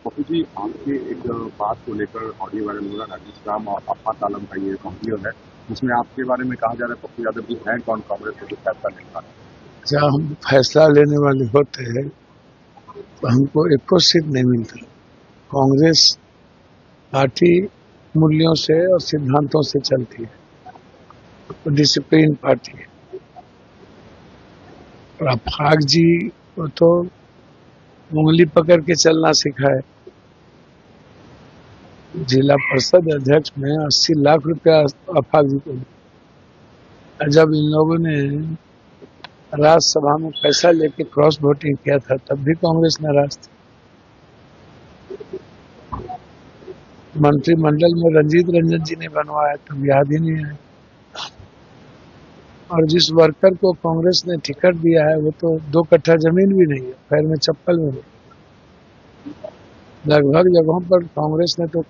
पप्पू जी, आपके एक बात को लेकर ऑडियो वायरल हो रहा है। राजेश राम और आफाक आलम का ये ऑडियो है, जिसमें आपके बारे में कहा जा रहा है पप्पू यादव जी हैं कौन कांग्रेस को जो फैसला लेने वाले हैं। जब हम फैसला लेने वाले होते हैं तो हमको एको सीट नहीं मिलता। कांग्रेस पार्टी मूल्यों से और सिद्धांतों से चलती है, तो डिसिप्लिन पार्टी है। और आफाक जी को तो उंगली पकड़ के चलना सिखाए। जिला परिषद अध्यक्ष में 80 लाख रुपया आफाक जी को दिया। जब इन लोगों ने राज्यसभा में पैसा लेके क्रॉस वोटिंग किया था तब भी कांग्रेस नाराज थी। मंत्रिमंडल में रंजीत रंजन जी ने बनवाया तब याद ही नहीं है। और जिस वर्कर को कांग्रेस ने टिकट दिया है वो तो 2 कट्ठा जमीन भी नहीं है, पैर में चप्पल में नहीं। लगभग जगहों पर कांग्रेस ने तो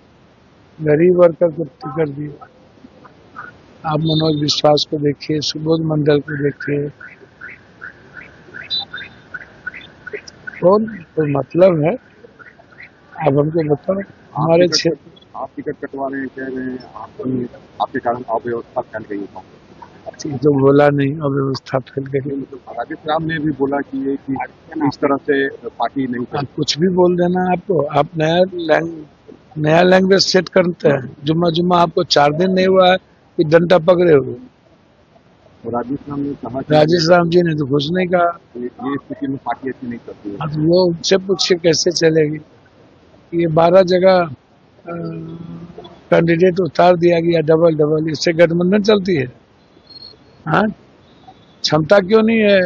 गरीब वर्कर को टिकट दिया। आप मनोज विश्वास को देखिए, सुबोध मंडल को देखिए, कौन कोई मतलब है? आप हमको बताओ। हमारे क्षेत्र आप टिकट कटवा रहे हैं, कह रहे हैं आपके कारण अव्यवस्था फैल गई है कांग्रेस। जो बोला नहीं, अव्यवस्था फैल गई। राजेश राम ने भी बोला कि ये कि इस तरह से पार्टी नहीं आप कुछ भी बोल देना आपको, आप नया लैंग्वेज सेट करते हैं। जुम्मा जुम्मा आपको 4 दिन नहीं हुआ है कि डंडा पकड़े हुए। राजेश राम ने कहा राजेश राम जी ने तो कुछ नहीं कहा। ये स्थिति में पार्टी अच्छी नहीं करती है। अब वो उनसे पूछिए कैसे चलेगी। ये 12 जगह कैंडिडेट उतार दिया गया डबल, इससे गठबंधन चलती है? हाँ, क्षमता क्यों नहीं है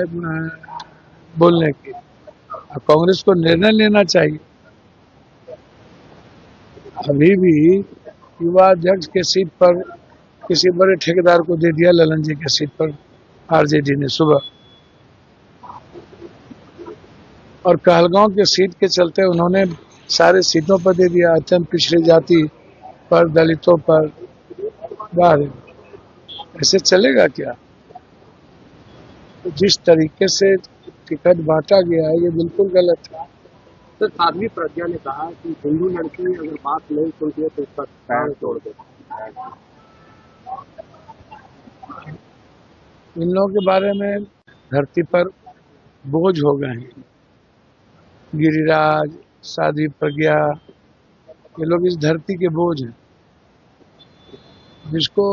बोलने की? कांग्रेस को निर्णय लेना चाहिए। अभी भी युवा अध्यक्ष के सीट पर किसी बड़े ठेकेदार को दे दिया, ललन जी के सीट पर आरजेडी ने सुबह। और कहलगांव के सीट के चलते उन्होंने सारे सीटों पर दे दिया, अत्यंत पिछड़ी जाति पर, दलितों पर। बाहर ऐसे चलेगा क्या? तो जिस तरीके से टिकट बांटा गया है ये बिल्कुल गलत है। तो साध्वी प्रज्ञा ने कहा कि हिंदू लड़की अगर बात नहीं सुनती है तो उसका पैर तोड़ दे। इन लोगों के बारे में धरती पर बोझ हो गए हैं। गिरिराज, साध्वी प्रज्ञा, ये लोग इस धरती के बोझ हैं। जिसको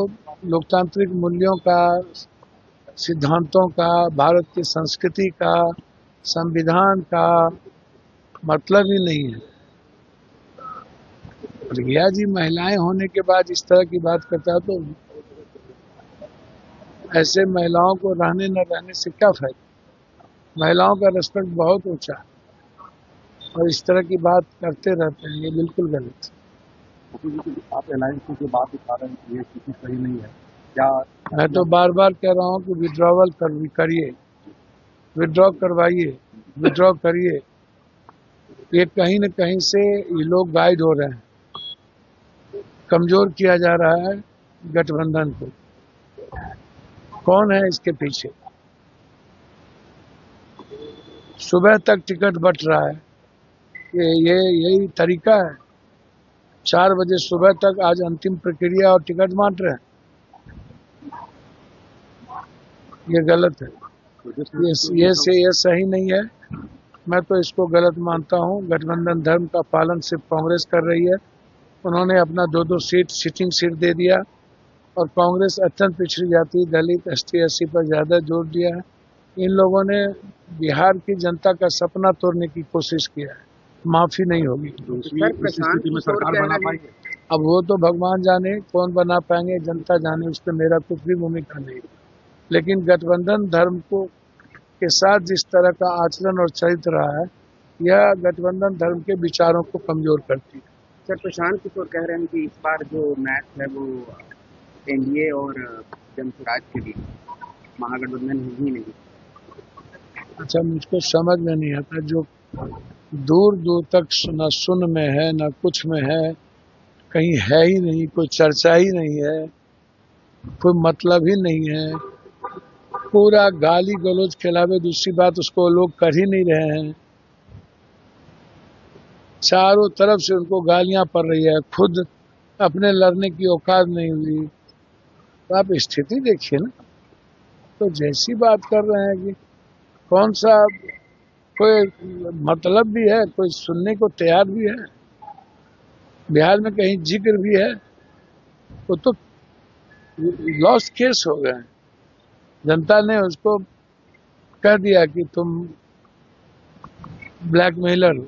लोकतांत्रिक मूल्यों का, सिद्धांतों का, भारत की संस्कृति का, संविधान का मतलब ही नहीं है। प्रज्ञा जी महिलाएं होने के बाद इस तरह की बात करता है तो ऐसे महिलाओं को रहने न रहने से क्या फायदा? महिलाओं का रिस्पेक्ट बहुत ऊंचा है और इस तरह की बात करते रहते हैं, ये बिल्कुल गलत है। आप अलायंस की बात उठा रहे हैं, ये स्थिति सही नहीं है क्या? मैं तो बार बार कह रहा हूँ कि विड्रॉवल करिए, विड्रॉ करवाइए, विड्रॉ करिए। ये कहीं न कहीं से ये लोग गाइड हो रहे हैं, कमजोर किया जा रहा है गठबंधन को। कौन है इसके पीछे? सुबह तक टिकट बंट रहा है, ये यही तरीका है? 4 बजे सुबह तक आज अंतिम प्रक्रिया और टिकट बांट रहे हैं, ये गलत है। ये सही नहीं है। मैं तो इसको गलत मानता हूँ। गठबंधन धर्म का पालन सिर्फ कांग्रेस कर रही है। उन्होंने अपना 2-2 सिटिंग सीट दे दिया और कांग्रेस अत्यंत पिछड़ी जाति, दलित, ST SC पर ज्यादा जोर दिया है। इन लोगों ने बिहार की जनता का सपना तोड़ने की कोशिश किया है, माफी नहीं होगी। में सरकार बना पाएंगे? अब वो तो भगवान जाने कौन बना पाएंगे, जनता जाने, उस पर मेरा कुछ भी भूमिका नहीं। लेकिन गठबंधन धर्म को के साथ जिस तरह का आचरण और चरित्र रहा है, यह गठबंधन धर्म के विचारों को कमजोर करती है। सर, प्रशांत किशोर कह रहे हैं कि इस बार जो मैच है वो NDA और जनसुराज के बीच, महागठबंधन ही नहीं। अच्छा, मुझको समझ में नहीं आता। जो दूर दूर तक न सुन में है न कुछ में है, कहीं है ही नहीं, कोई चर्चा ही नहीं है, कोई मतलब ही नहीं है, पूरा गाली गलौज के अलावा दूसरी बात उसको लोग कर ही नहीं रहे हैं। चारों तरफ से उनको गालियां पड़ रही है, खुद अपने लड़ने की औकात नहीं हुई। तो आप स्थिति देखिए ना, तो जैसी बात कर रहे हैं कि कौन सा कोई मतलब भी है, कोई सुनने को तैयार भी है। बिहार में कहीं जिक्र भी है, वो तो लॉस्ट केस हो गए। जनता ने उसको कह दिया कि तुम ब्लैकमेलर हो।